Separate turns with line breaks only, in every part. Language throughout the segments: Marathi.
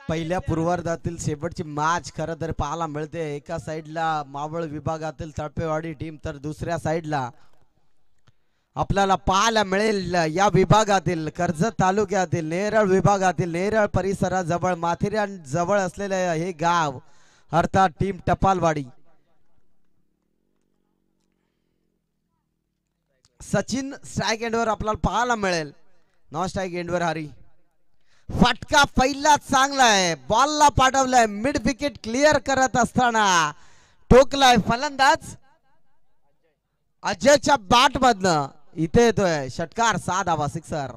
पहिल्या पूर्वार्धातील शेवटची मॅच खरं तर पाहायला मिळते. एका साइडला मावळ विभागातील तळपेवाडी टीम तर दुसऱ्या साइडला आपल्याला पाहायला मिळेल या विभागातील कर्जत तालुक्यातील नेरळ विभागातील नेरळ परिसराजवळ माथेरानजवळ असलेले हे गाव अर्थात टीम टपालवाडी. सचिन स्ट्राइक एंडवर आपल्याला पाहायला मिळेल. नॉन स्ट्राइक एंडवर हरी. फटका पहिला चांगला आहे. बॉलला पाठवलाय मिड विकेट क्लिअर करत असताना टोकलाय फलंदाज अजयच्या बॅट मधनं. इथे येतोय षटकार 6 धावा सिक्सर.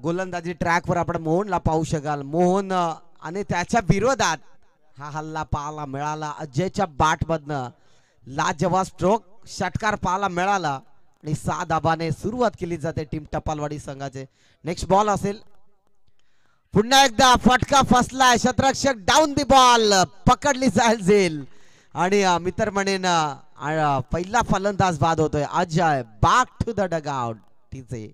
गोलंदाजी ट्रॅकवर आपण मोहनला पाहू शकाल. मोहन आणि त्याच्या विरोधात हा हल्ला पाहायला मिळाला. अजयच्या बॅट मधनं लाजवाब स्ट्रोक षटकार पाहायला मिळाला आणि 6 धाबाने सुरुवात केली जाते टीम टपालवाडी संघाचे. नेक्स्ट बॉल असेल. पुन्हा एकदा फटका फसलाय. क्षेत्ररक्षक डाऊन दी बॉल पकडली जाईल आणि मित्र म्हणेन पहिला फलंदाज बाद होतोय. Ajay back to the dugout. तिचे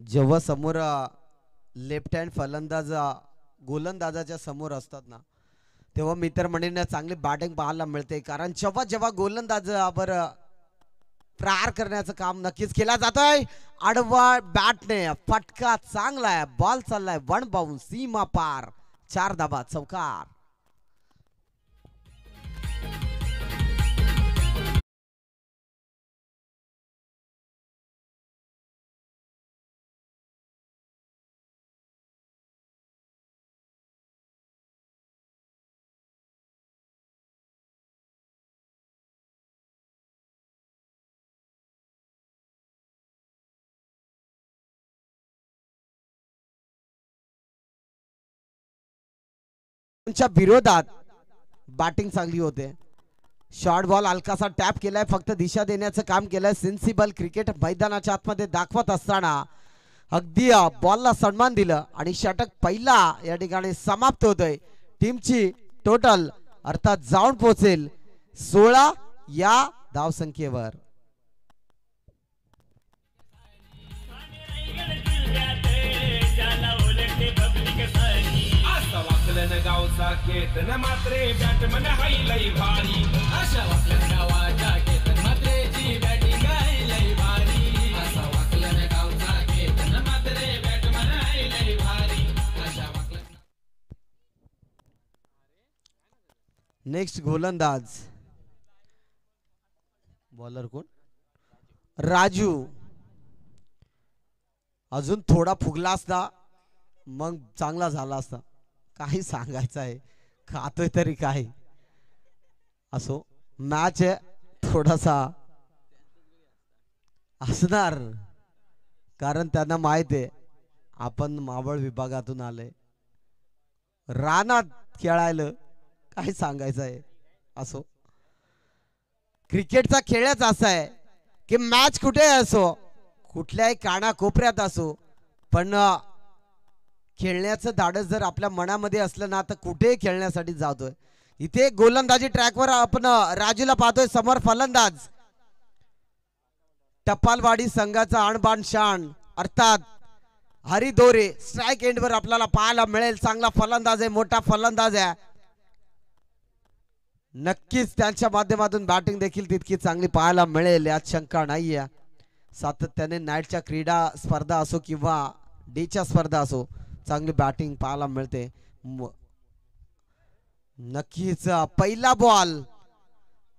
जेव्हा समोर लेफ्ट हँड फलंदाज गोलंदाजाच्या समोर असतात ना तेव्हा मित्र म्हणेन चांगली बॅटिंग पाहायला मिळते. कारण जेव्हा जेव्हा गोलंदाजावर प्रहार करण्याचं काम नक्कीच केला जातोय. आडवा बॅटने फटका चांगला आहे. बॉल चाललाय वन बाउंस सीमा पार. 4 धाबा चौकार. विरोधात बॅटिंग चांगली होते. शॉर्ट बॉल हलकासा टॅप केलाय, फक्त दिशा देण्याचं काम केलंय. सेन्सिबल क्रिकेट मैदानाच्या आतमध्ये दाखवत असताना अगदी बॉलला सन्मान दिलं आणि षटक पहिला या ठिकाणी समाप्त होतोय. टीमची टोटल अर्थात जाऊन पोहोचेल 16 या धावसंख्येवर.
गावचा केतन मात्रे बॅटमन हायलय भारी. अशा वाकलन गावाच्या केतन मात्रेची बॅटिंग हायलय भारी. असा वाकलन गावचा केतन मात्रे बॅटमन हायलय भारी. अशा वाकलन.
नेक्स्ट गोलंदाज बॉलर कोण? राजू. अजून थोडा फुगला असता मग चांगला झाला असता. काही सांगायचं आहे, खातोय तरी काय. असो, मॅच आहे, थोडासा असणार, कारण त्यांना माहित आहे आपण मावळ विभागातून आले, रानात खेळायला. काय सांगायचं आहे. असो, क्रिकेटचा खेळच असा आहे की मॅच कुठे असो, कुठल्याही कानाकोपऱ्यात असो, पण खेळण्याचं धाडस जर आपल्या मनामध्ये असलं ना तर कुठेही खेळण्यासाठी जातोय. इथे गोलंदाजी ट्रॅकवर आपण राजूला पाहतोय. समोर फलंदाज टपालवाडी संघाचा आणबाण शान अर्थात हरी दोरे स्ट्राइक एंडवर आपल्याला पाहायला मिळेल. चांगला फलंदाज आहे, मोठा फलंदाज आहे. नक्कीच त्यांच्या माध्यमातून बॅटिंग देखील तितकी चांगली पाहायला मिळेल यात शंका नाहीये. सातत्याने नाईटच्या क्रीडा स्पर्धा असो किंवा डेच्या स्पर्धा असो, चांगली बॅटिंग पाहायला मिळते. नक्कीच पहिला बॉल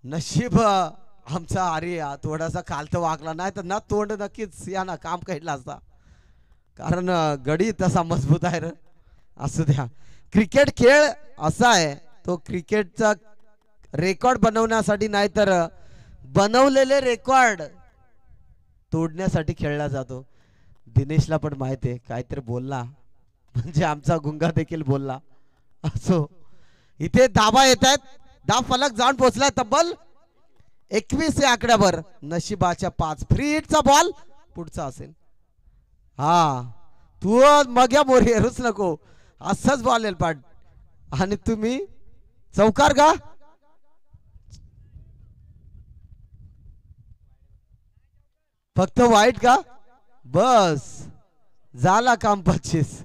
नशीब आमचा हरी थोडासा खालत वाकला, नाही तर ना तोंड नक्कीच या ना काम काढला असता, कारण गडी तसा मजबूत आहे. असू द्या, क्रिकेट खेळ असा आहे, तो क्रिकेटचा रेकॉर्ड बनवण्यासाठी नाही तर बनवलेले रेकॉर्ड तोडण्यासाठी खेळला जातो. दिनेशला पण माहिती आहे, काहीतरी बोलला म्हणजे आमचा गुंगा देखील बोलला. असो, इथे धाबा येत आहेत, धाव फलक जाऊन पोहोचलाय तब्बल 21 या आकड्यावर. नशिबाच्या 5 फ्री हिटचा बॉल पुढचा असेल. हा, तू मग या मोरी हेरूच नको, असंच बॉल येईल पाठ. आणि तुम्ही चौकार का? फक्त वाईट का? बस झाला काम 25.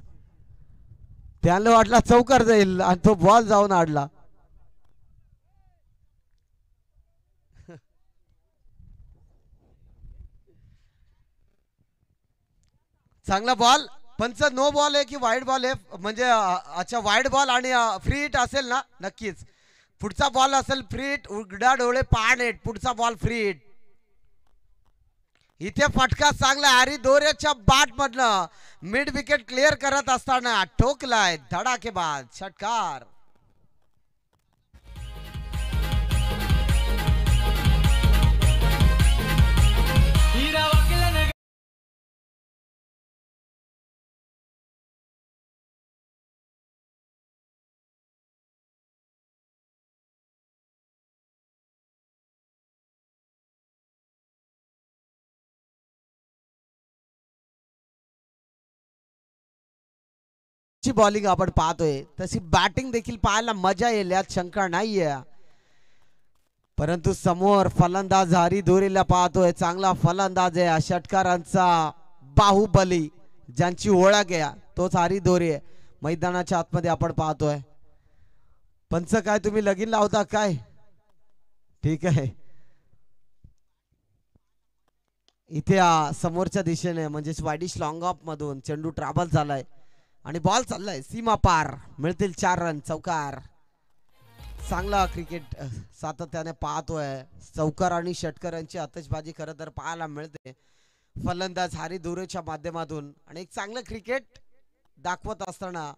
त्याला वाटला चौकार जाईल आणि तो बॉल जाऊन आडला. चांगला बॉल. पंच नो बॉल आहे की वाईड बॉल आहे? म्हणजे अच्छा, वाईड बॉल आणि फ्री हिट असेल ना? नक्कीच पुढचा बॉल असेल फ्री हिट. उघडा डोळे पहा नेट, पुढचा बॉल फ्री हिट. इथे फटका चांगला हरी दोऱ्याच्या बाट मधनं मिड विकेट क्लिअर करत असताना ठोकलाय धडाकेबाज षटकार. बॉलिंग आपण पाहतोय तशी बॅटिंग देखील पाहायला मजा येईल यात शंका नाहीये. परंतु समोर फलंदाज हरी दोरेला पाहतोय, चांगला फलंदाज आहे. षटकारांचा बाहुबली ज्यांची ओळख आहे तोच हरी दोरे मैदानाच्या आतमध्ये आपण पाहतोय. पंच काय तुम्ही लगीन लावता काय? ठीक आहे. इथे समोरच्या दिशेने म्हणजे स्वाडिश लॉंग ऑफ मधून चेंडू ट्रॅव्हल झालाय आणि बॉल चाललाय सीमा पार. मिळतील 4 रन. चौकार. चांगला क्रिकेट सातत्याने पाहतोय. चौकार आणि षटकारांची आतषबाजी खरं तर पाहायला मिळते फलंदाज हरी दोरेच्या माध्यमातून. आणि एक चांगलं क्रिकेट दाखवत असताना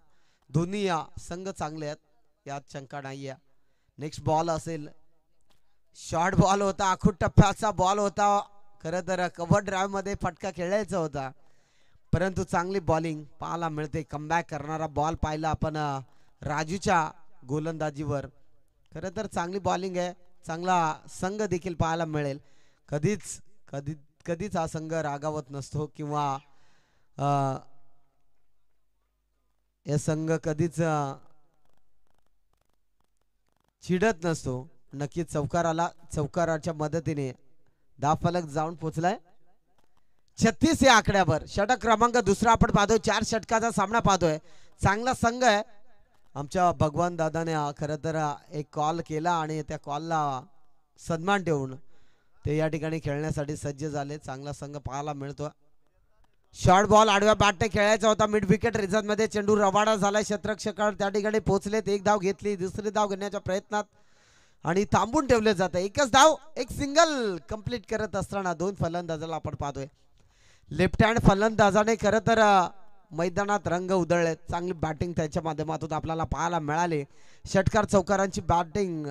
दोन्ही संघ चांगले आहेत यात शंका नाहीये. नेक्स्ट बॉल असेल. शॉर्ट बॉल होता, आखूड टप्प्याचा बॉल होता. खरं तर कव्हर ड्राईव्ह मध्ये फटका खेळायचा होता, परंतु चांगली बॉलिंग पाहायला मिळते. कमबॅक करणारा बॉल पाहिला आपण राजूच्या गोलंदाजीवर. खरं तर चांगली बॉलिंग आहे, चांगला संघ देखील पाहायला मिळेल. कधीच हा संघ रागावत नसतो किंवा हे संघ कधीच चिडत नसतो. नक्कीच चौकाराच्या मदतीने धावफलक जाऊन पोहोचलाय 36 या आकड्यावर. षटक क्रमांक दुसरा आपण पाहतोय, 4 षटकाचा सामना पाहतोय. चांगला संघ आहे. आमच्या भगवान दादाने खरं तर एक कॉल केला आणि त्या कॉलला सन्मान देऊन ते या ठिकाणी खेळण्यासाठी सज्ज झाले. चांगला संघ पाहायला मिळतो. शॉर्ट बॉल आडव्या बॅटने खेळायचा होता. मिड विकेट रिझन मध्ये चेंडू रवाडा झालाय. क्षेत्ररक्षक त्या ठिकाणी पोहोचलेत. एक धाव घेतली, दुसरी धाव घेण्याच्या प्रयत्नात आणि थांबून ठेवले जाते. एकच धाव, एक सिंगल कंप्लीट करत असताना 2 फलंदाजाला आपण पाहतोय. लेफ्ट हँड फलंदाजाने खरं तर मैदानात रंग उधळले. चांगली बॅटिंग त्याच्या माध्यमातून आपल्याला पाहायला मिळाली. षटकार चौकारांची बॅटिंग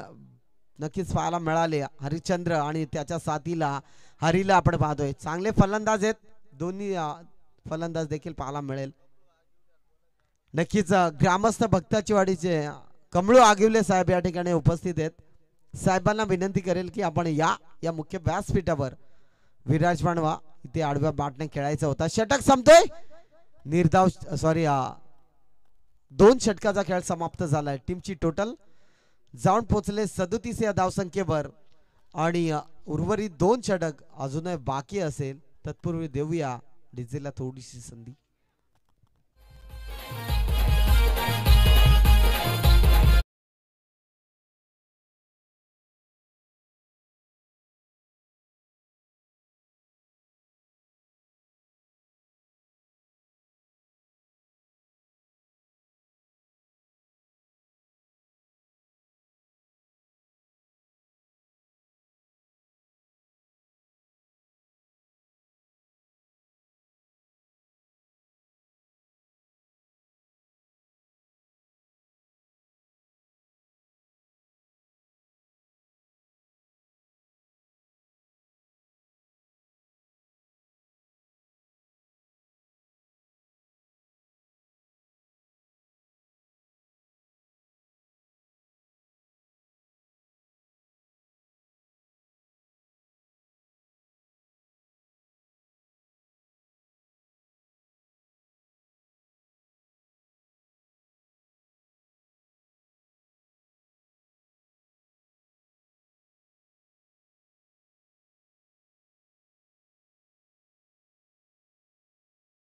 नक्कीच पाहायला मिळाली. हरिश्चंद्र आणि त्याच्या साथीला हरीला आपण पाहतोय. चांगले फलंदाज आहेत. दोन्ही फलंदाज देखील पाहायला मिळेल. नक्कीच ग्रामस्थ भक्ताची वाडीचे कमळू आगिवले साहेब या ठिकाणी उपस्थित आहेत. साहेबांना विनंती करेल की आपण या मुख्य व्यासपीठावर विराजमान व्हा. इथे आडव्या बॅटने खेळायचा होता. षटक संपतोय. निर्धाव 2 षटकाचा खेळ समाप्त झालाय. टीमची टोटल जाऊन पोहोचले 37 या धावसंख्येवर आणि उर्वरित 2 षटक अजूनही बाकी असेल. तत्पूर्वी देऊया डीजेला थोडीशी संधी.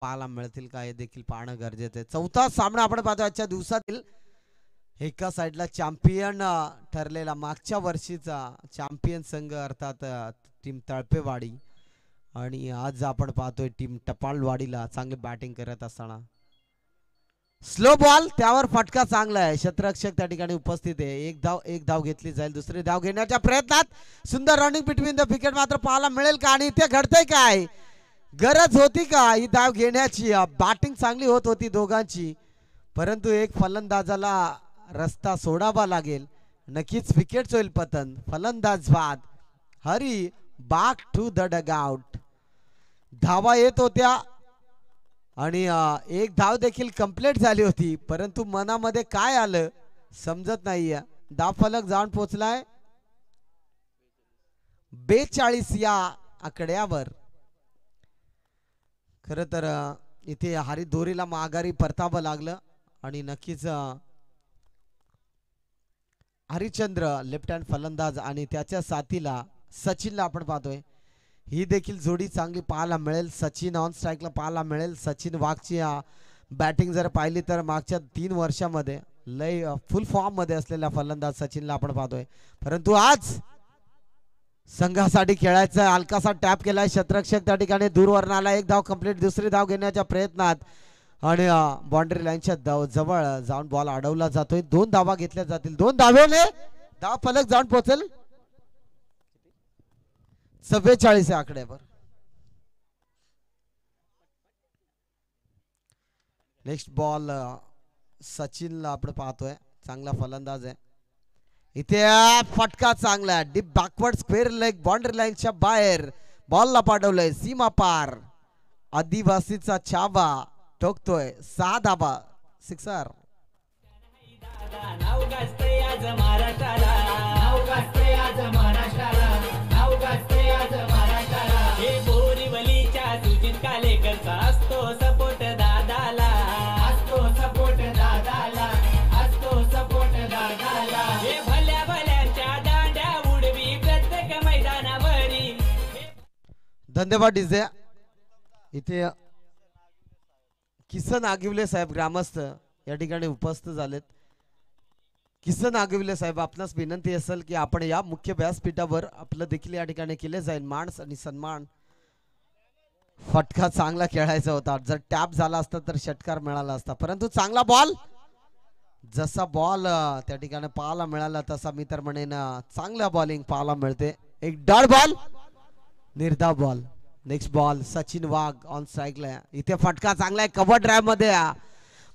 पाहायला मिळतील का हे देखील पाहणं गरजेचं आहे. चौथा सामना आपण पाहतो आजच्या दिवसातील. एका साईडला चॅम्पियन ठरलेला मागच्या वर्षीचा चॅम्पियन संघ अर्थात टीम तळपेवाडी आणि आज आपण पाहतोय टीम टपालवाडीला चांगली बॅटिंग करत असताना. स्लो बॉल, त्यावर फटका चांगला आहे. क्षेत्ररक्षक त्या ठिकाणी उपस्थित आहे. एक धाव घेतली जाईल. दुसरी धाव घेण्याच्या प्रयत्नात सुंदर रनिंग बिटवीन द विकेट मात्र पाहायला मिळेल का आणि इथे घडतंय काय? गरज होती का ही धाव घेण्याची? बॅटिंग चांगली होत होती दोघांची, परंतु एक फलंदाजाला रस्ता सोडावा लागेल. नक्कीच विकेट होईल पतन. फलंदाज बाद. Hari back to the dugout. धावा येत होत्या आणि एक धाव देखील कंप्लीट झाली होती, परंतु मनामध्ये काय आलं समजत नाहीये. धावफलक जाऊन पोहोचलाय 42 या आकड्यावर. खरं तर इथे हरिदोरीला माघारी परतावं लागलं आणि नक्कीच हरिश्चंद्र लेफ्ट हँड फलंदाज आणि त्याच्या साथीला सचिनला आपण पाहतोय. ही देखील जोडी चांगली पाहायला मिळेल. सचिन ऑन स्ट्राईकला पाहायला मिळेल. सचिन वाघची बॅटिंग जर पाहिली तर मागच्या 3 वर्षामध्ये लय फुल फॉर्म मध्ये असलेला फलंदाज सचिनला आपण पाहतोय, परंतु आज संघासाठी खेळायचा हलकासा टॅप केलाय. क्षेत्ररक्षक त्या ठिकाणी दूरवरून आला. एक धाव कंप्लीट. दुसरी धाव घेण्याच्या प्रयत्नात आणि बाउंड्री लाईनच्या जवळ जाऊन बॉल अडवला जातोय. 2 धावा घेतल्या जातील. 2 धावेने धाव फलक जाऊन पोहोचेल 44 या आकड्यावर. नेक्स्ट बॉल सचिनला आपण पाहतोय. चांगला फलंदाज आहे. इथे फटका चांगला deep backward square leg boundary लाईनच्या बाहेर बॉलला पाठवलंय सीमा पार. आदिवासीचा छावा ठोकतोय. 6 धावा. सिक्सर.
नाव गाजतंय आज महाराष्ट्राला. गाजते आज महाराष्ट्राला, नाव गाजते आज महाराष्ट्राला. हे बोरिवलीच्या सुजित कालेकरचा असतो सपोर्ट दादाला, असतो सपोर्ट दादाला, असतो सपोर्ट दादाला. हे भल्या भल्यांच्या दांड्या उडवी प्रत्येक मैदानावरी.
धन्यवाद डीजे. इथे किसन आगिवले साहेब ग्रामस्थ या ठिकाणी उपस्थित झालेत. किसन आगिवले साहेब, आपणास विनंती असेल की आपण या मुख्य व्यासपीठावर आपलं देखील या ठिकाणी केले जाईल मान आणि सन्मान. फटका चांगला खेळायचा होता, जर टॅप झाला असता तर षटकार मिळाला असता, परंतु चांगला बॉल. जसा बॉल त्या ठिकाणी पाहायला मिळाला तसा मी तर म्हणेन चांगला बॉलिंग पाहायला मिळते. एक डॉट बॉल, निर्धाव ball. Next ball Sachin Wagh on स्ट्राईकला. इथे फटका चांगला आहे, कव्हर ड्राईव्ह मध्ये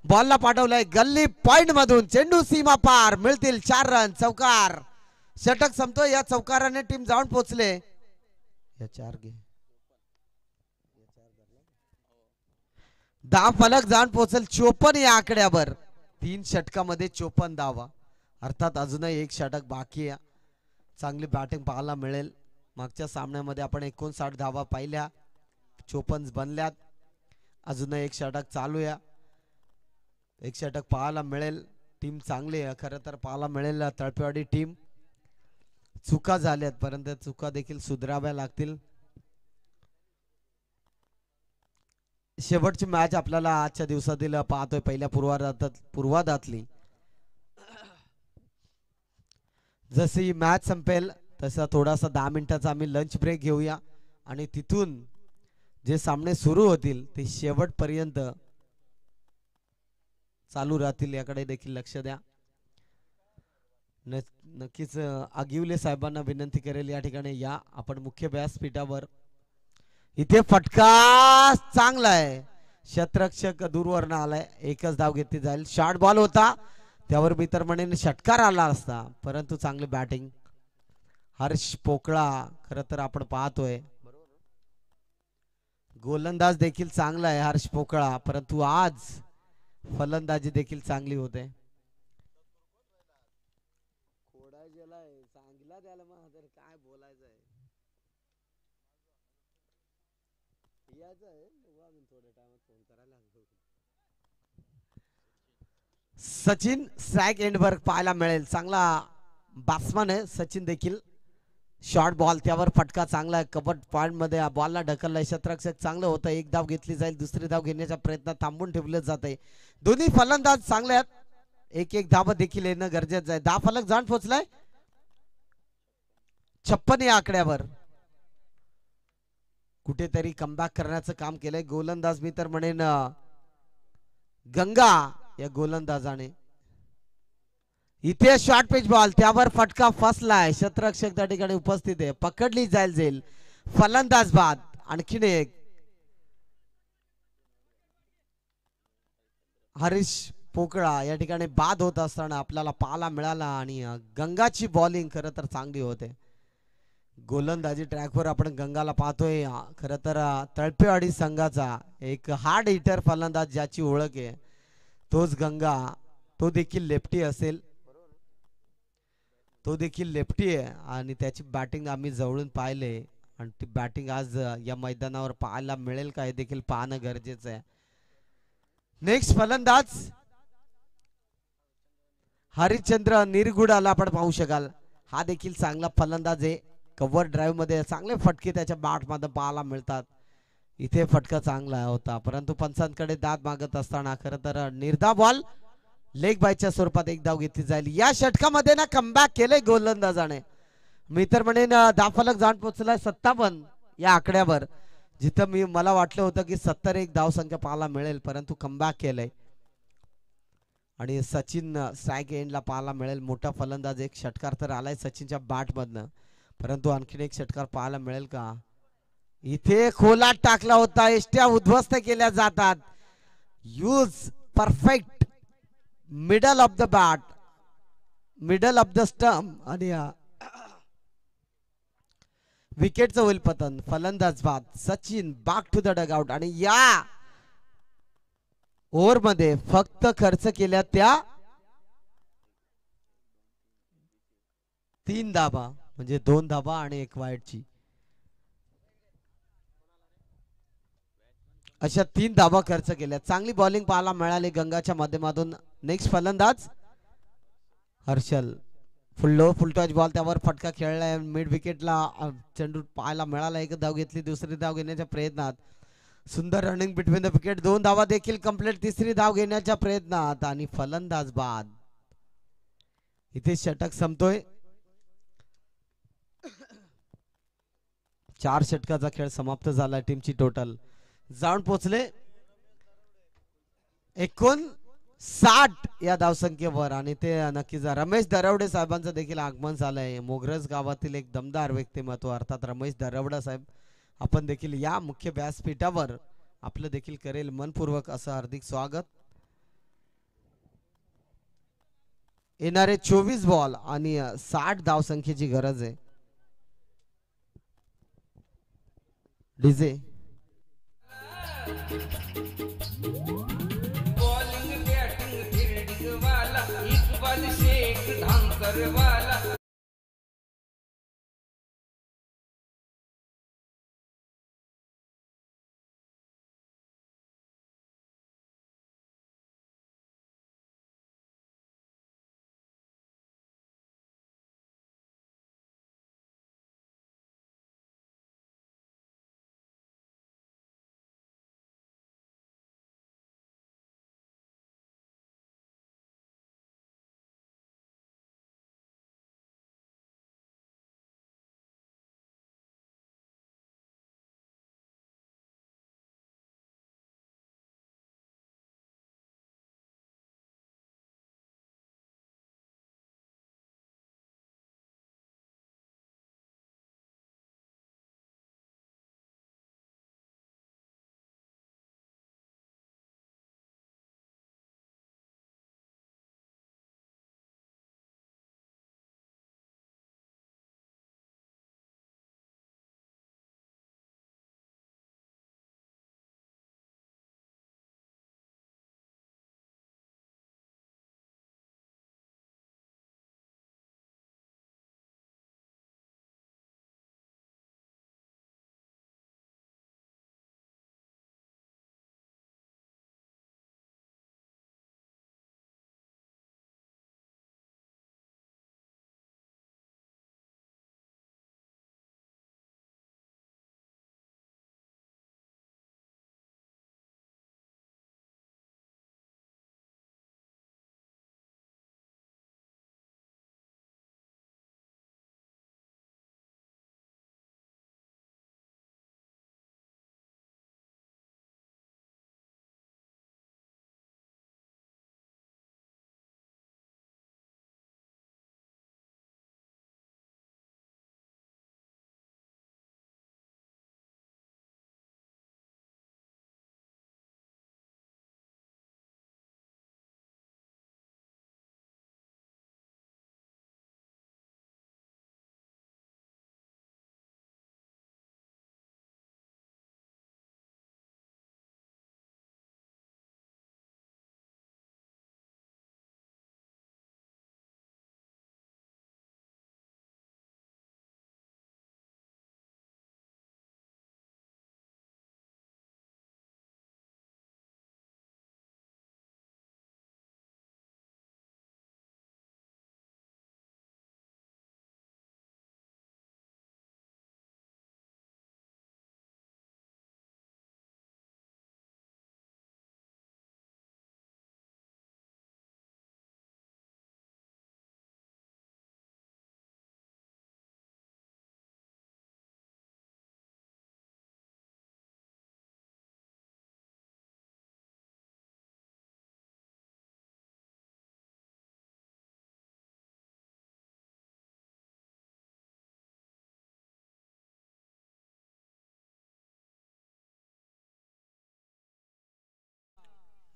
बॉलला पाठवलाय गल्ली पॉइंट मधून, चेंडू सीमा पार, मिळतील 4 रन. चौकार, षटक संपतोय. या चौकाराने टीम जाऊन पोहोचले. या 4 घे 10 फलक जाऊन पोहोचेल 54 या आकड्यावर. 3 षटकामध्ये 54 धावा, अर्थात अजूनही एक षटक बाकी आहे. चांगली बॅटिंग पाहायला मिळेल. मागच्या सामन्यामध्ये आपण 59 धावा पाहिल्या, 54 बनल्यात. अजूनही एक षटक चालू आहे, एक षटक पाहायला मिळेल. टीम चांगली आहे खरं तर पाहायला मिळेल. तळपेवाडी टीम चुका झाल्यात, परंतु चुका देखील सुधाराव्या लागतील. शेवटची मॅच आपल्याला आजच्या दिवसातील पाहतोय पहिल्या पूर्वार्धातली. जशी ही मॅच संपेल तसा थोडासा 10 मिनिटाचा आम्ही लंच ब्रेक घेऊया आणि तिथून जे सामने सुरू होतील ते शेवटपर्यंत चालू राहतील, याकडे देखील लक्ष द्या. नक्कीच आगिवले साहेबांना विनंती करेल या ठिकाणी या आपण मुख्य व्यासपीठावर. इथे फटका चांगला आहे, क्षेत्ररक्षक दूरवरनं आलाय, एकच धाव घेतली जाईल. शॉर्ट बॉल होता, त्यावर मी तर म्हणेन षटकार आला असता, परंतु चांगली बॅटिंग. हर्ष पोकळा खरं तर आपण पाहतोय, गोलंदाज देखील चांगला आहे हर्ष पोकळा, परंतु आज फलंदाजी देखील चांगली होते. काय बोलायचंय सचिन स्ट्राइक एंडवर पाहायला मिळेल. चांगला बॅट्समन आहे सचिन देखील. शॉर्ट बॉल, त्यावर फटका चांगला आहे, कव्हर पॉइंट मध्ये बॉलला ढकललाय. क्षेत्ररक्षक चांगलं होतं, एक धाव घेतली जाईल. दुसरी धाव घेण्याच्या प्रयत्नात थांबून ठेवलं जाते. दोन्ही फलंदाज चांगले आहेत, एक धाव देखील येणं गरजेचं आहे. 10 फलक जाऊन पोहोचलाय 56 या आकड्यावर. कुठेतरी कमबॅक करण्याचं काम केलंय गोलंदाज मी तर म्हणेन गंगा या गोलंदाजाने. इथे शॉर्ट पिच बॉल, त्यावर फटका फसलाय. क्षेत्ररक्षक त्या ठिकाणी उपस्थित आहे, पकडली जाईल. फलंदाज बाद. आणखीन एक हरीश पोकळा या ठिकाणी बाद होत असताना आपल्याला पाहायला मिळाला आणि गंगाची बॉलिंग खरं तर चांगली होते. गोलंदाजी ट्रॅकवर आपण गंगाला पाहतोय. खरं तर तळपेवाडी संघाचा एक हार्ड हिटर फलंदाज ज्याची ओळख आहे तोच गंगा. तो देखील लेफ्टी असेल, तो देखील लेफ्टी आहे आणि त्याची बॅटिंग आम्ही जवळून पाहिले आणि ती बॅटिंग आज या मैदानावर पाहायला मिळेल का हे देखील पाहणं गरजेचं आहे. नेक्स्ट फलंदाज हरिश्चंद्र निरगुडाला आपण पाहू शकाल. हा देखील चांगला फलंदाज आहे. कव्हर ड्राईव्ह मध्ये चांगले फटके त्याच्या बॅट मध्ये पाहायला मिळतात. इथे फटका चांगला होता, परंतु पंचांकडे दाद मागत असताना खरं तर निर्धाव बॉल लेग बायच्या स्वरूपात एक धाव घेतली जाईल. या षटकामध्ये ना कमबॅक केलंय गोलंदाजाने. मी तर म्हणेन 10 फलक जाऊन पोहोचलाय 57 या आकड्यावर, जिथं मला वाटलं होतं की 70 एक धाव संख्या पाहायला मिळेल, परंतु कमबॅक केलंय. आणि सचिन स्ट्राइक एंडला पाहायला मिळेल. मोठा फलंदाज, एक षटकार तर आलाय सचिनच्या बॅट मधनं, परंतु आणखीन एक षटकार पाहायला मिळेल का. इथे खोलात टाकला होता, एष्ट्या उद्ध्वस्त केल्या जातात. Use perfect middle of the bat, middle of the stump आणि विकेटचं होईल पतन. फलंदाज बाद. Sachin back to the dugout. आणि या ओव्हर मध्ये फक्त खर्च केल्या त्या 3 धाबा म्हणजे 2 धाबा आणि 1 वाईटची अशा 3 धाबा खर्च केल्या. चांगली बॉलिंग पाहायला मिळाली गंगाच्या माध्यमातून. नेक्स्ट फलंदाज हर्षल फुलटॉच बॉल त्यावर फटका खेळलाय मिड विकेटला चेंडू पाहायला मिळाला. एक धाव घेतली दुसरी धाव घेण्याच्या प्रयत्नात सुंदर रनिंग बिटवीन द विकेट 2 धावा देखील कंप्लीट. तिसरी धाव घेण्याच्या प्रयत्नात आणि फलंदाज बाद. इथे षटक संपतोय. 4 षटकाचा खेळ समाप्त झाला. टीमची टोटल जाऊन पोचले 59 या धावसंख्येवर आणि ते नक्कीच रमेश दरवडे साहेबांचं देखील आगमन झालंय. मोगरज गावातील एक दमदार व्यक्तिमत्व अर्थात रमेश दरवडे साहेब आपण देखील या मुख्य व्यासपीठावर आपलं देखील करेल मनपूर्वक असं हार्दिक स्वागत. येणारे 24 बॉल आणि 60 धावसंख्येची गरज आहे. डीजे
बॉलिंग बॅटिंग फील्डिंग वाला इकबाल शेख धांकर वाला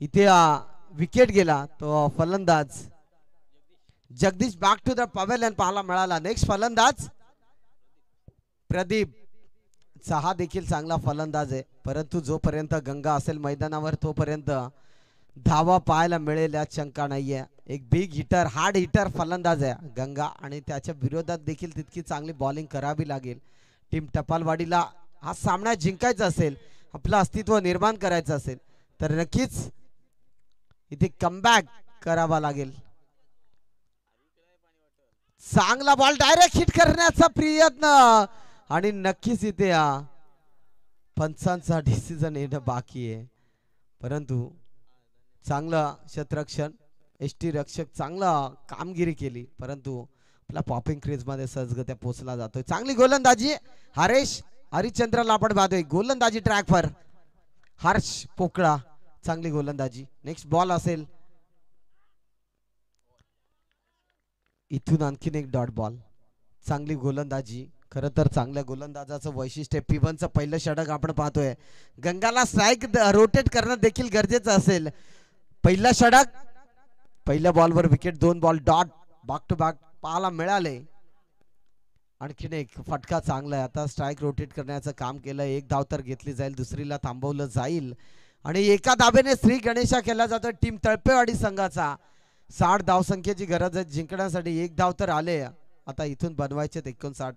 इथे विकेट गेला तो फलंदाज Jagdish back to the pavilion पाहायला मिळाला. नेक्स्ट फलंदाज प्रदीप हा देखील चांगला फलंदाज आहे परंतु जोपर्यंत गंगा असेल मैदानावर तोपर्यंत धावा पाहायला मिळेल यात शंका नाहीये. एक बिग हिटर हार्ड हिटर फलंदाज आहे गंगा आणि त्याच्या विरोधात देखील तितकी चांगली बॉलिंग करावी लागेल. टीम टपालवाडीला हा सामना जिंकायचा असेल, आपलं अस्तित्व निर्माण करायचं असेल तर नक्कीच इथे कमबॅक करावा लागेल. चांगला बॉल डायरेक्ट हिट करण्याचा प्रयत्न आणि नक्कीच इथे पंचांचा डिसिजन येणं बाकी आहे, परंतु चांगलं क्षेत्ररक्षण एसटी रक्षक चांगला कामगिरी केली, परंतु आपला पॉपिंग क्रीज मध्ये सहजगत्या पोहोचला जातोय. चांगली गोलंदाजी हरेश हरिश्चंद्रला आपण पाहतोय. गोलंदाजी ट्रॅकवर हर्ष पोकळा चांगली गोलंदाजी. नेक्स्ट बॉल असेल इथून आणखीन एक डॉट बॉल. चांगली गोलंदाजी. खरं तर चांगल्या गोलंदाजाचं वैशिष्ट्य P1चं पहिलं षटक आपण पाहतोय. गंगाला स्ट्राईक रोटेट करणं देखील गरजेचं असेल. पहिलं षटक पहिल्या बॉलवर wicket, 2 ball dot back to back पाहायला मिळाले. आणखीन एक फटका चांगला आहे. आता स्ट्राईक रोटेट करण्याचं काम केलं. एक धाव तर घेतली जाईल, दुसरीला थांबवलं जाईल आणि एका धावेने श्री गणेशा केला जातो टीम तळपेवाडी संघाचा. 60 धावसंख्येची गरज आहे जिंकण्यासाठी. एक धाव तर आले, आता इथून बनवायचे 59.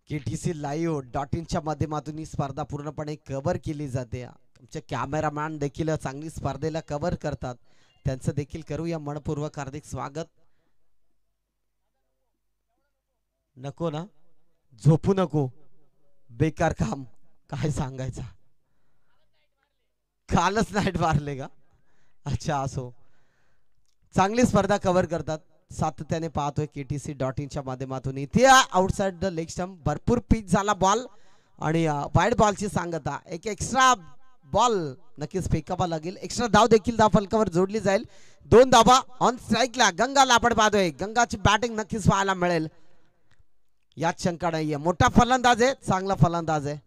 KTC live.in माध्यमातून ही स्पर्धा पूर्णपणे कव्हर केली जाते. आमचे कॅमेरामॅन देखील चांगली स्पर्धेला कव्हर करतात, त्यांचं देखील करूया मनपूर्वक हार्दिक स्वागत. नको ना, झोपू नको, बेकार काम काय सांगायचं. कालच नाईट मारले का? अच्छा असो, चांगली स्पर्धा कव्हर करतात, सातत्याने पाहतोय KTC.in माध्यमातून. इथे आउटसाइड द लेग स्टंप भरपूर पिच झाला बॉल आणि वाईड बॉलची सांगता. एक एक्स्ट्रा बॉल नक्कीच फेकावा लागेल. एक्स्ट्रा धाव देखील धाव फलकावर जोडली जाईल. 2 धावा ऑन स्ट्राईकला गंगाला आपण पाहतोय. गंगाची बॅटिंग नक्कीच पाहायला मिळेल यात शंका नाहीये. मोठा फलंदाज आहे, चांगला फलंदाज आहे,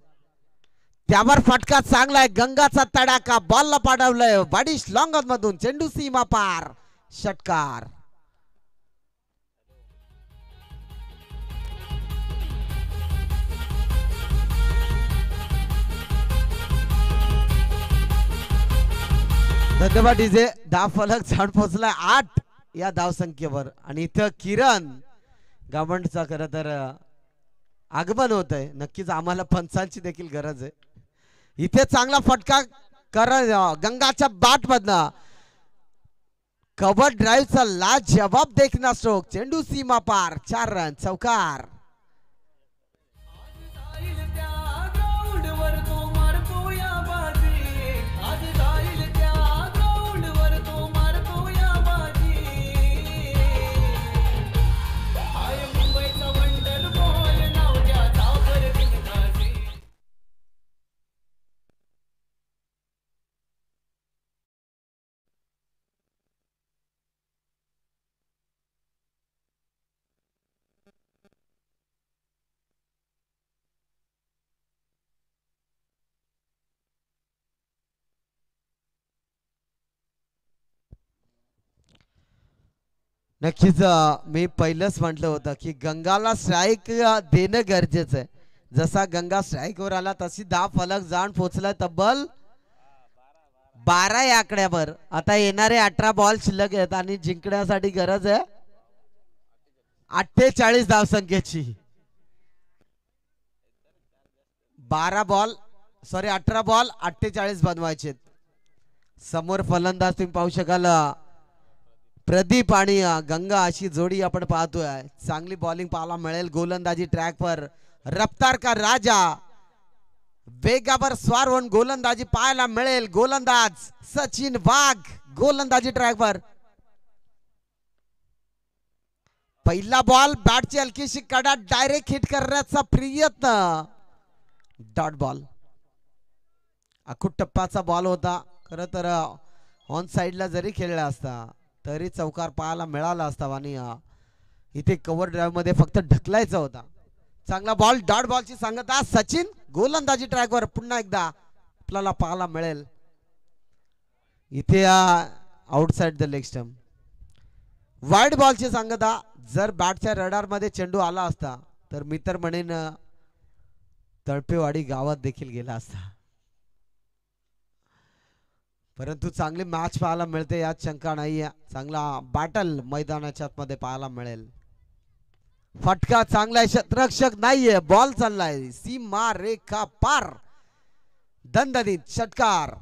त्यावर फटका चांगला आहे. गंगाचा तडाखा बॉलला पाठवलंय वाडीश लॉंग ऑन मधून, चेंडू सीमा पार, षटकार. धन्यवाद डीजे. धाव फलक जाऊन पोहोचलाय 8 या धावसंख्येवर आणि इथं किरण गावंडचा खरं तर आगमन होत आहे. नक्कीच आम्हाला पंचांची देखील गरज आहे. इथे चांगला फटका गंगाच्या बॅट मधनं कव्हर ड्राईव्हचा लाजवाब देखना स्ट्रोक, चेंडू सीमा पार, 4 रन, चौकार. नक्कीच मी पहिलंच म्हटलं होतं की गंगाला स्ट्राईक देणं गरजेचं आहे. जसा गंगा स्ट्राईकवर आला तशी धाव फलक जाऊन पोहोचला तब्बल 12 या आकड्यावर. आता येणारे 18 बॉल शिल्लक आहेत आणि जिंकण्यासाठी गरज आहे 48 धावसंख्येची. 18 बॉल 48 बनवायचे. समोर फलंदाज तुम्ही पाहू शकाल प्रदीप आणि गंगा अशी जोडी आपण पाहतोय. चांगली बॉलिंग पाहायला मिळेल. गोलंदाजी ट्रॅकवर रफ्तार का राजा वेगावर स्वार होऊन गोलंदाजी पाहायला मिळेल. गोलंदाज सचिन वाघ गोलंदाजी ट्रॅकवर. पहिला बॉल बॅटची हलकीशी कडा डायरेक्ट हिट करण्याचा प्रयत्न, डॉट बॉल. अखूट टप्प्याचा बॉल होता. खरं तर ऑन साइडला जरी खेळला असता तरी चौकार पाहायला मिळाला असता आणि इथे कव्हर ड्राईव्ह मध्ये फक्त ढकलायचा होता. चांगला बॉल, डॉट बॉलची सांगता. सचिन गोलंदाजी ट्रॅकवर पुन्हा एकदा आपल्याला पाहायला मिळेल. इथे outside the leg stump. Wide बॉलची सांगता. जर बॅटच्या रडार मध्ये चेंडू आला असता तर मी तर म्हणेन तळपेवाडी गावात देखील गेला असता. परंतु चांगली मॅच पाहायला मिळते यात शंका नाहीये. चांगला बॅटल मैदानाच्या मध्ये पाहायला मिळेल. फटका चांगला क्षेत्ररक्षक नाहीये. बॉल चाललाय सीमा रेखा पार. दणदणीत षटकार.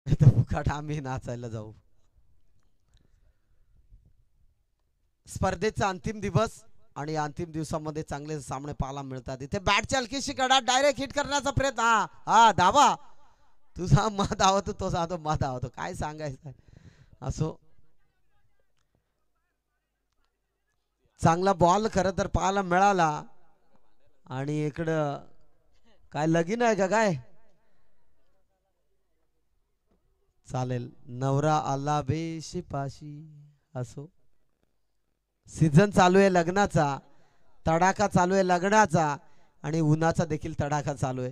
फुकट आम्ही नाचायला जाऊ. स्पर्धेचा अंतिम दिवस आणि अंतिम दिवसामध्ये चांगले सामने पाहायला मिळतात. इथे बॅटची हलकीशी कडा डायरेक्ट हिट करण्याचा प्रयत्न. हा धावा. तुझा मा धावतो तो जातो मा धावतो. काय सांगायचं असो. चांगला बॉल खरं तर पाहायला मिळाला. आणि इकडं काय लगीन आहे का काय. चालेल. नवरा आला बे शिपाशी. असो. सीझन चालू आहे लग्नाचा. तडाखा चालू आहे लग्नाचा आणि उन्हाचा देखील तडाखा चालू आहे.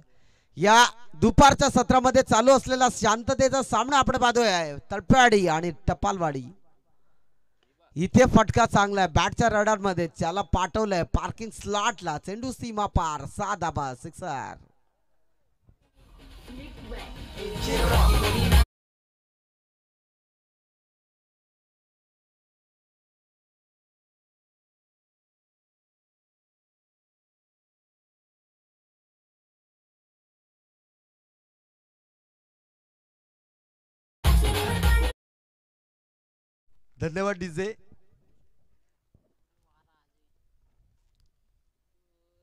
या दुपारच्या सत्रामध्ये चालू असलेला शांततेचा सामना आपण पाहतोय. तळपेवाडी आणि टपालवाडी. इथे फटका चांगला आहे. बॅटच्या रडार मध्ये त्याला पाठवलंय पार्किंग स्लॉटला. चेंडू सीमा पार. 6 धाबा. सिक्सर. धन्यवाद डीजे.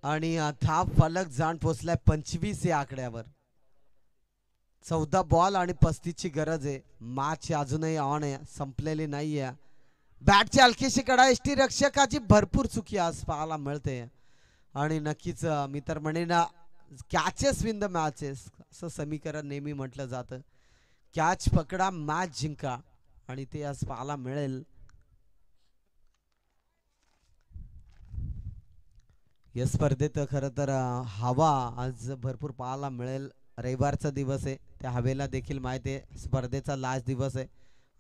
आणि आता फलक जाण पोचलाय 25 या आकड्यावर. 14 बॉल आणि 35 ची गरज आहे. मॅच अजूनही ऑन आहे. संपलेली नाहीये. बॅटची हलकीशी कडा. एष्टी रक्षकाची भरपूर चुकी आज पाहायला मिळते. आणि नक्कीच मी तर म्हणेन कॅचेस विन द मॅचेस असं समीकरण नेहमी म्हटलं जातं. कॅच पकडा मॅच जिंका. आणि ते आज पाहायला मिळेल. या स्पर्धेत खरं तर हवा आज भरपूर पाहायला मिळेल. रविवारचा दिवस आहे. त्या हवेला देखील माहिती आहे स्पर्धेचा लास्ट दिवस आहे.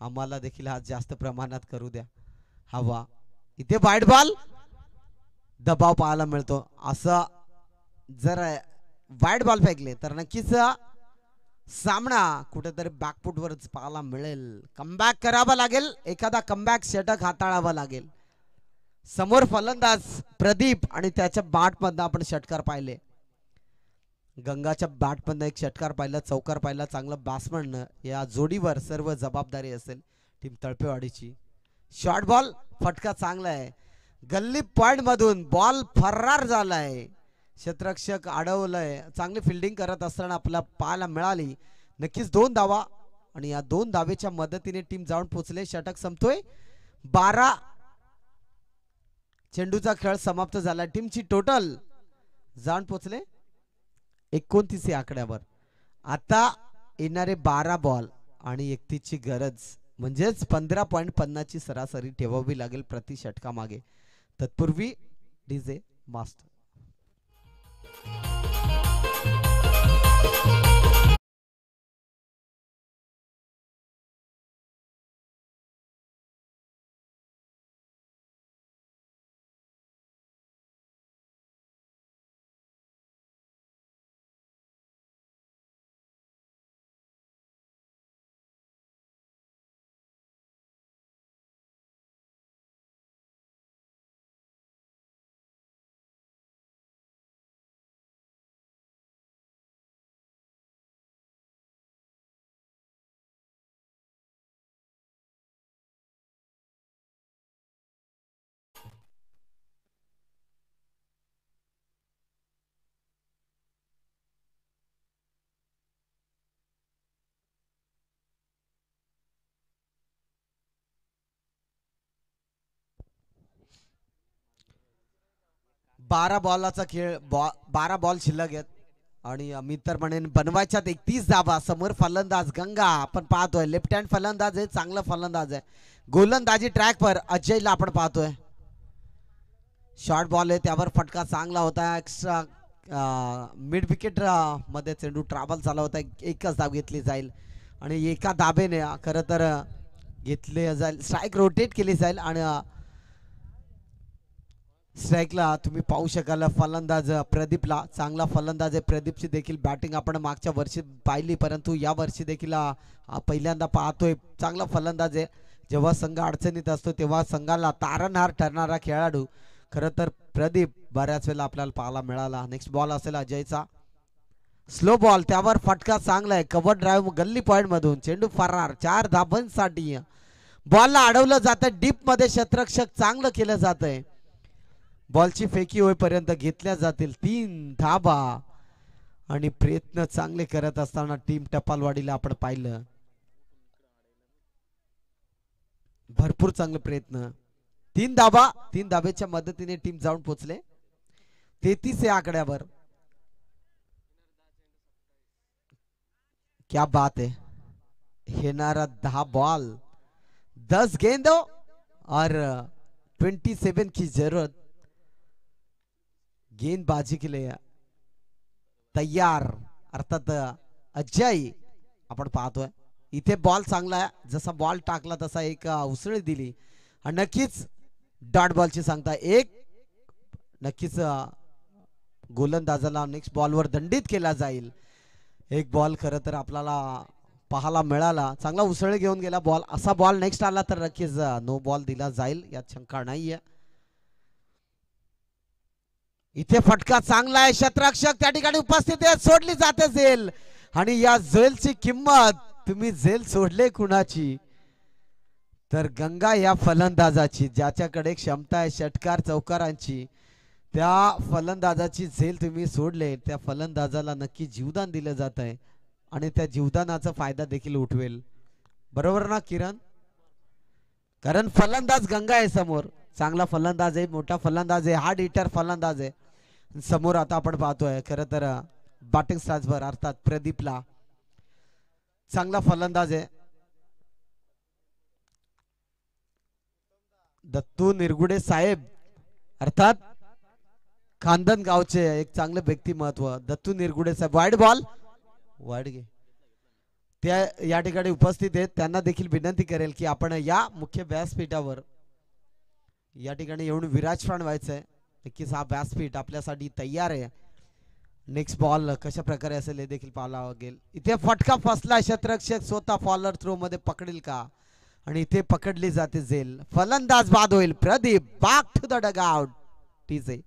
आम्हाला देखील आज जास्त प्रमाणात करू द्या हवा. इथे वाईट बॉल. दबाव पाहायला मिळतो. असं जर वाईट बॉल फेकले तर नक्कीच सामना कुठेतरी बॅकफुटवरच पाहायला मिळेल. कमबॅक करावा लागेल. एखादा कमबॅक षटक हाताळावा लागेल. समोर फलंदाज प्रदीप आणि त्याच्या बॅटमधनं आपण षटकार पाहिले. गंगाच्या बॅटमधनं एक षटकार पाहिला. चौकार पाहिला. चांगलं बॅट्समन या जोडीवर सर्व जबाबदारी असेल टीम तळपेवाडीची. Short ball. फटका चांगला आहे. गल्ली पॉइंट मधून बॉल फरार झालाय. क्षेत्ररक्षक अडवलंय. चांगली फिल्डिंग करत असताना आपल्याला पाहायला मिळाली. नक्कीच 2 धावा आणि या 2 धावेच्या मदतीने टीम जाऊन पोहोचले. षटक संपतोय. 12 चेंडूचा खेळ समाप्त झाला. टीमची टोटल जाऊन पोहोचले 29 या आकड्यावर. आता येणारे 12 बॉल आणि 31 ची गरज म्हणजेच 15.50 ची सरासरी ठेवावी लागेल प्रति षटका मागे. तत्पूर्वी डीजे मास्टर. बारा बॉलाचा खेळ. 12 बॉल शिल्लक आहेत आणि मी तर म्हणेन बनवायच्यात 31 धावा. समोर फलंदाज गंगा आपण पाहतोय. लेफ्ट हँड फलंदाज आहे. चांगला फलंदाज आहे. गोलंदाजी ट्रॅकवर अजयला आपण पाहतोय. शॉर्ट बॉल आहे त्यावर फटका चांगला होता. एक्स्ट्रा मिड विकेट मध्ये चेंडू ट्रॅव्हल झाला होता. एकच धाव घेतली जाईल आणि एका धाबेने खरं तर घेतले जाईल. स्ट्राईक रोटेट केली जाईल आणि स्ट्राईकला तुम्ही पाहू शकाल फलंदाज प्रदीपला. चांगला फलंदाज आहे प्रदीपची देखील बॅटिंग आपण मागच्या वर्षी पाहिली, परंतु या वर्षी देखील पहिल्यांदा पाहतोय. चांगला फलंदाज आहे. जेव्हा संघ अडचणीत असतो तेव्हा संघाला तारणहार ठरणारा खेळाडू खरं तर प्रदीप बऱ्याच वेळेला आपल्याला पाहायला मिळाला. नेक्स्ट बॉल असेल अजयचा. स्लो बॉल, त्यावर फटका चांगला आहे. कव्हर ड्राईव्ह गल्ली पॉइंट मधून चेंडू फरार. 4 धाबांसाठी बॉलला अडवलं जातं. डीप मध्ये क्षेत्ररक्षक चांगलं केलं जातंय. बॉलची फेकी होईपर्यंत घेतल्या जातील 3 धाबा आणि प्रयत्न चांगले करत असताना टीम टपालवाडीला आपण पाहिलं. भरपूर चांगले प्रयत्न. 3 धाबा, 3 धाब्याच्या मदतीने टीम जाऊन पोहोचले 33 या आकड्यावर. क्या बात है. येणारा 10 बॉल 10 गेंदों और 27 की जरूरत. गेंदबाजी के लिए तयार अर्थात अजय आपण पाहतोय. इथे बॉल चांगला आहे. जसा बॉल टाकला तसा एक उसळी दिली आणि नक्कीच डॉट बॉलची सांगता. एक नक्कीच गोलंदाजाला नेक्स्ट बॉलवर दंडित केला जाईल. एक बॉल खरं तर आपल्याला पाहायला मिळाला. चांगला उसळ घेऊन गेला बॉल. असा बॉल नेक्स्ट आला तर नक्कीच नो बॉल दिला जाईल, यात शंका नाहीये. इथे फटका चांगला आहे. क्षेत्ररक्षक त्या ठिकाणी उपस्थित आहे. सोडली जाते झेल आणि या झेलची किंमत तुम्ही झेल सोडले कुणाची तर गंगा या फलंदाजाची, ज्याच्याकडे क्षमता आहे षटकार चौकारांची. त्या फलंदाजाची झेल तुम्ही सोडले. त्या फलंदाजाला नक्की जीवदान दिलं जात आहे आणि त्या जीवदानाचा फायदा देखील उठवेल. बरोबर ना किरण? कारण फलंदाज गंगा आहे समोर. चांगला फलंदाज आहे, मोठा फलंदाज आहे, हार्ड हिटर फलंदाज आहे समोर. आता आपण पाहतोय खरं तर बॅटिंग स्टार्सवर अर्थात प्रदीपला. चांगला फलंदाज आहे. दत्तू निरगुडे साहेब अर्थात खानदन गावचे एक चांगले व्यक्तिमत्व दत्तू निरगुडे साहेब. वाईड बॉल, वाईड घे. त्या या ठिकाणी उपस्थित आहेत. त्यांना देखील विनंती करेल की आपण या मुख्य व्यासपीठावर या ठिकाणी येऊन विराजमान व्हायचंय. नक्कीच हा व्यासपीठ आपल्यासाठी तयार आहे. नेक्स्ट बॉल कशा प्रकारे असेल हे देखील पाहायला लागेल. इथे फटका फसला. क्षेत्ररक्षक स्वतः फॉलर थ्रो मध्ये पकडेल का आणि इथे पकडली जाते झेल. फलंदाज बाद होईल. Pradeep back to the dugout. ठीक आहे.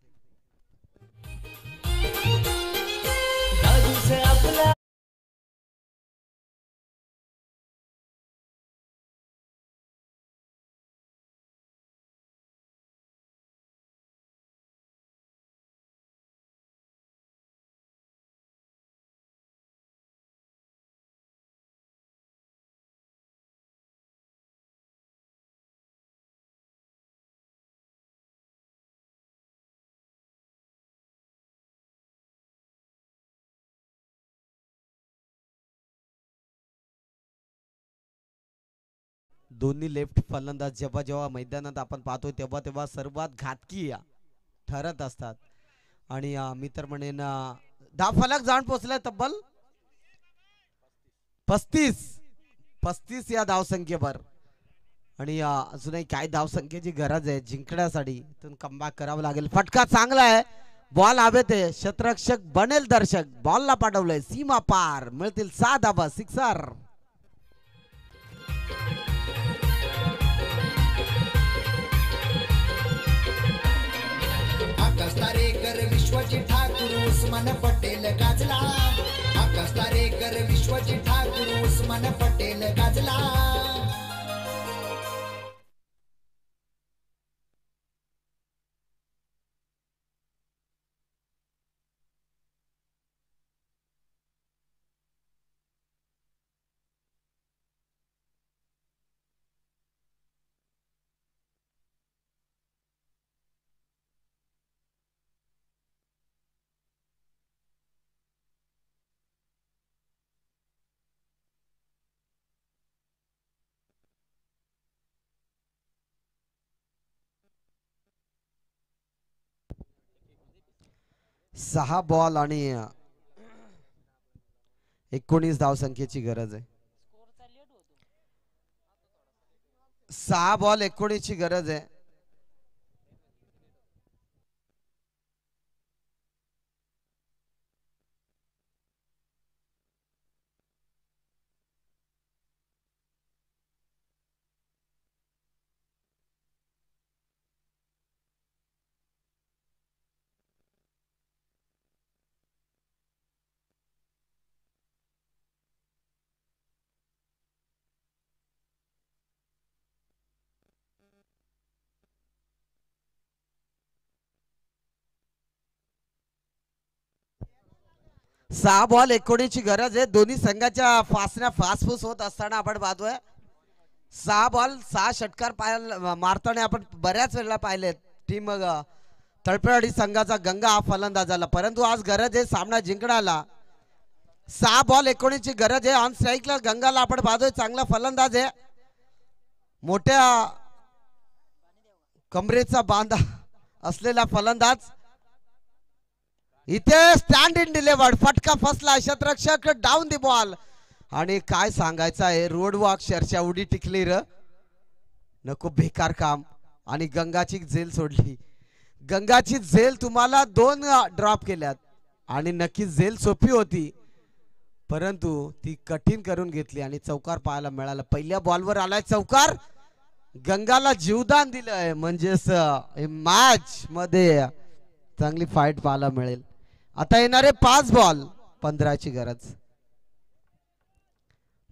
दोन्ही लेफ्ट फलंदाज जेव्हा जेव्हा मैदानात आपण पाहतोय तेव्हा तेव्हा सर्वात घातकी ठरत असतात. आणि मी तर म्हणेन धाव फलक जाऊन पोहोचलाय तब्बल 35 या धावसंख्येवर. आणि अजूनही काय धावसंख्येची गरज आहे जिंकण्यासाठी. इथून कमबॅक करावं लागेल. फटका चांगला आहे. बॉल हवेत आहे. क्षेत्ररक्षक बनेल दर्शक. बॉलला पाठवलंय सीमा पार. मिळतील 6 धाबा. सिक्सर.
आकाश तारेकर विश्वाची ठाकूर उस्मान पटेल गाजला. आकाश तारेकर विश्वाची ठाकूर उस्मान पटेल गाजला.
6 बॉल आणि 19 धावसंख्येची गरज आहे. 6 बॉल 19 ची गरज आहे. सहा बॉल 19 ची गरज आहे. दोन्ही संघाच्या फासण्या फासफूस होत असताना आपण पाहतोय. 6 बॉल 6 षटकार पाहायला मारताना आपण बऱ्याच वेळेला पाहिलेत. टीम तळपेवाडी संघाचा गंगा हा फलंदाज आला, परंतु आज गरज आहे सामना जिंकण्याला. 6 बॉल 19 ची गरज आहे. ऑन स्ट्राईकला गंगाला आपण पाहतोय, चांगला फलंदाज आहे. मोठ्या कमरेचा बांधा असलेला फलंदाज. इथे स्टँड इन डिलिव्हर्ड, फटका फसला, क्षेत्ररक्षक डाऊन दी बॉल. आणि काय सांगायचं आहे, रोड वॉक अक्षरशः उडी टिकली र, नको बेकार काम. आणि गंगाची झेल सोडली. गंगाची झेल तुम्हाला 2 ड्रॉप केल्यात आणि नक्की झेल सोपी होती, परंतु ती कठीण करून घेतली आणि चौकार पाहायला मिळाला. पहिल्या बॉलवर आलाय चौकार, गंगाला जीवदान दिलंय. म्हणजेच मॅच मध्ये चांगली फाईट पाहायला मिळेल. आता येणारे 5 बॉल 15 ची गरज.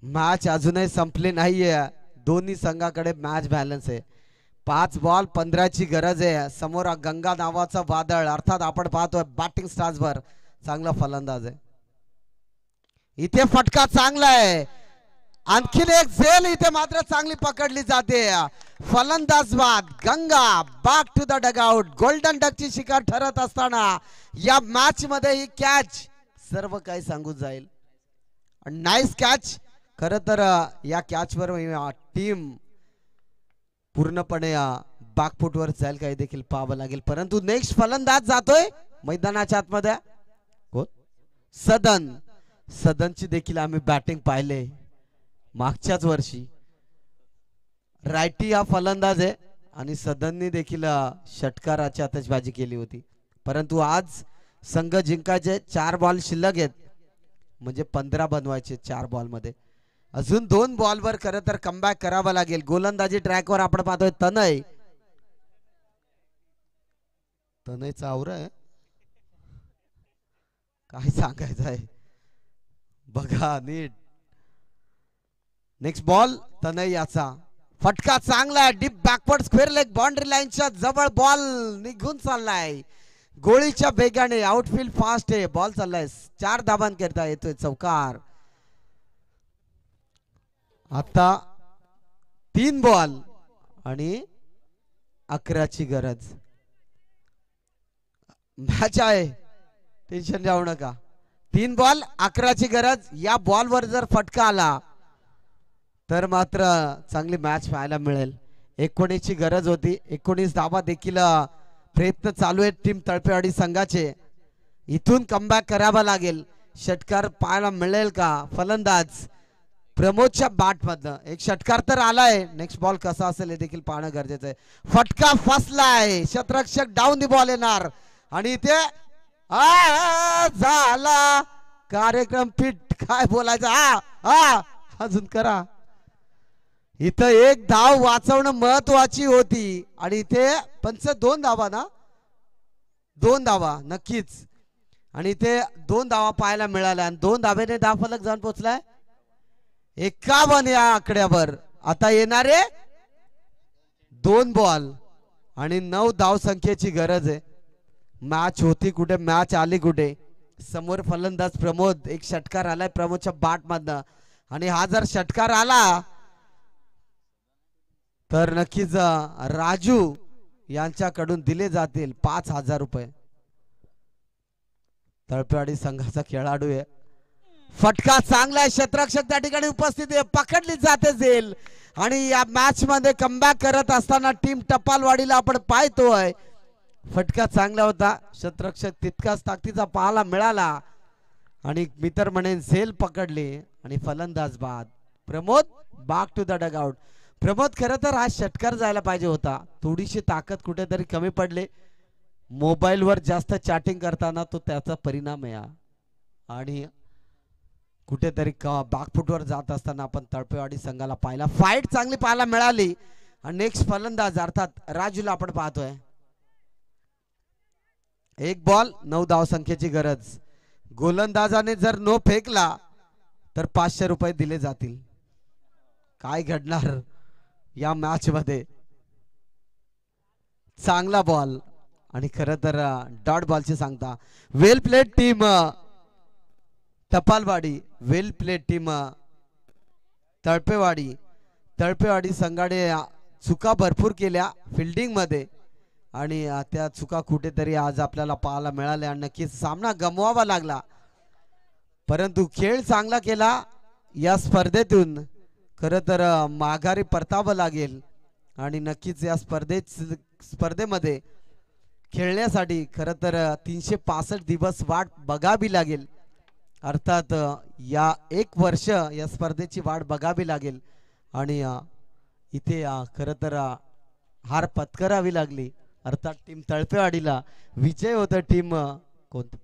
मॅच अजूनही संपली नाहीये, दोन्ही संघाकडे मॅच बॅलन्स आहे. 5 बॉल 15 ची गरज आहे. समोर गंगा नावाचा वादळ, अर्थात आपण पाहतोय बॅटिंग स्टार्सवर चांगला फलंदाज आहे. इथे फटका चांगला आहे, आणखीन एक झेल इथे मात्र चांगली पकडली जाते. फलंदाज बाद, Ganga back to the dugout. Golden डकची शिकार ठरत असताना या मॅच मध्ये ही कॅच सर्व काही सांगून जाईल. Nice catch. खर तर या कॅच वर टीम पूर्णपणे बॅकफुटवर जाईल काही देखील पाहावं लागेल. परंतु नेक्स्ट फलंदाज जातोय मैदानाच्या आतमध्ये. सदन. सदनची देखील आम्ही बॅटिंग पाहिले मागच्याच वर्षी. रायटी हा फलंदाज आहे आणि सदनने देखील षटकाराची आतषबाजी केली होती. परंतु आज संघ जिंकायचे. 4 बॉल शिल्लक आहेत, म्हणजे 15 बनवायचे 4 बॉल मध्ये. अजून 2 बॉलवर खरं तर कमबॅक करावा लागेल. गोलंदाजी ट्रॅकवर आपण पाहतोय तनय. तनयचा आवरा आहे, काय सांगायचं आहे बघा नीट. नेक्स्ट बॉल तनय याचा. फटका चांगला आहे, deep backward square leg boundary लाईनच्या जवळ बॉल निघून चाललाय. गोळीच्या वेगाने आउटफील्ड फास्ट आहे. बॉल चाललाय 4 धाबां करता येतोय चौकार. आता 3 बॉल आणि 11 ची गरज. मॅच आहे, टेन्शन जाऊ नका. 3 बॉल 11 ची गरज. या बॉलवर जर फटका आला तर मात्र चांगली मॅच पाहायला मिळेल. 19 ची गरज होती. 19 धावा देखील प्रयत्न चालू आहेत टीम तळपेवाडी संघाचे. इथून कमबॅक करावा लागेल. षटकार पाहायला मिळेल का? फलंदाज प्रमोदच्या बॅट मधनं एक षटकार तर आलाय. नेक्स्ट बॉल कसा असेल हे देखील पाहणं गरजेचं आहे. फटका फसलाय, क्षेत्ररक्षक डाऊन दी बॉल येणार आणि इथे झाला कार्यक्रम फिट. काय बोलायचं, अजून करा. इथं 1 धाव वाचवणं महत्वाची होती आणि इथे पंच 2 धावा ना, 2 धावा नक्कीच. आणि इथे 2 धावा पाहायला मिळाल्या आणि 2 धावेने धावफलक जाऊन पोहोचलाय 51 या आकड्यावर. आता येणारे 2 बॉल आणि 9 धाव संख्येची गरज आहे. मॅच होती कुठे, मॅच आली कुठे. समोर फलंदाज प्रमोद. एक षटकार आलाय प्रमोदच्या बॅट मधनं आणि हा जर षटकार आला तर नक्कीच राजू यांच्याकडून दिले जातील 5000 रुपये. तळपेवाडी संघाचा खेळाडू आहे. फटका चांगला आहे, क्षेत्ररक्षक त्या ठिकाणी उपस्थित आहे, पकडली जाते झेल. आणि या मॅच मध्ये कमबॅक करत असताना टीम टपालवाडीला आपण पाहतोय फटका चांगला होता, शतरक्षक तितकाच ताकदीचा पाहायला मिळाला आणि मी तर म्हणेन झेल पकडले आणि फलंदाज बाद. Pramod back to the dugout. Pramod खरं तर हा षटकार जायला पाहिजे होता, थोडीशी ताकद कुठेतरी कमी पडले. मोबाईल वर जास्त चॅटिंग करताना तो त्याचा परिणाम आहे आणि कुठेतरी बॅकफुटवर जात असताना आपण तळपेवाडी संघाला पाहिला. फाईट चांगली पाहायला मिळाली आणि नेक्स्ट फलंदाज अर्थात राजूला आपण पाहतोय. एक बॉल 9 धावसंख्येची गरज. गोलंदाजाने जर नो फेकला तर 500 रुपये दिले जातील. काय घडणार या मॅच मध्ये. चांगला बॉल आणि खरं तर डॉट बॉलची सांगता. वेल प्लेड टीम टपालवाडी, वेल प्लेड टीम तळपेवाडी. तळपेवाडी संघाने चुका भरपूर केल्या फिल्डिंग मध्ये आणि त्या चुका कुठेतरी आज आपल्याला पाहायला मिळाल्या आणि नक्कीच सामना गमवावा लागला. परंतु खेळ चांगला केला या स्पर्धेतून. खरं तर माघारी परतावं लागेल आणि नक्कीच या स्पर्धेमध्ये खेळण्यासाठी खरं तर 365 दिवस वाट बघावी लागेल. अर्थात या 1 वर्ष या स्पर्धेची वाट बघावी लागेल आणि इथे खरं तर हार पत्करावी लागली. अर्थात टीम तळपेवाडीला विजय होतं टीम कोणतं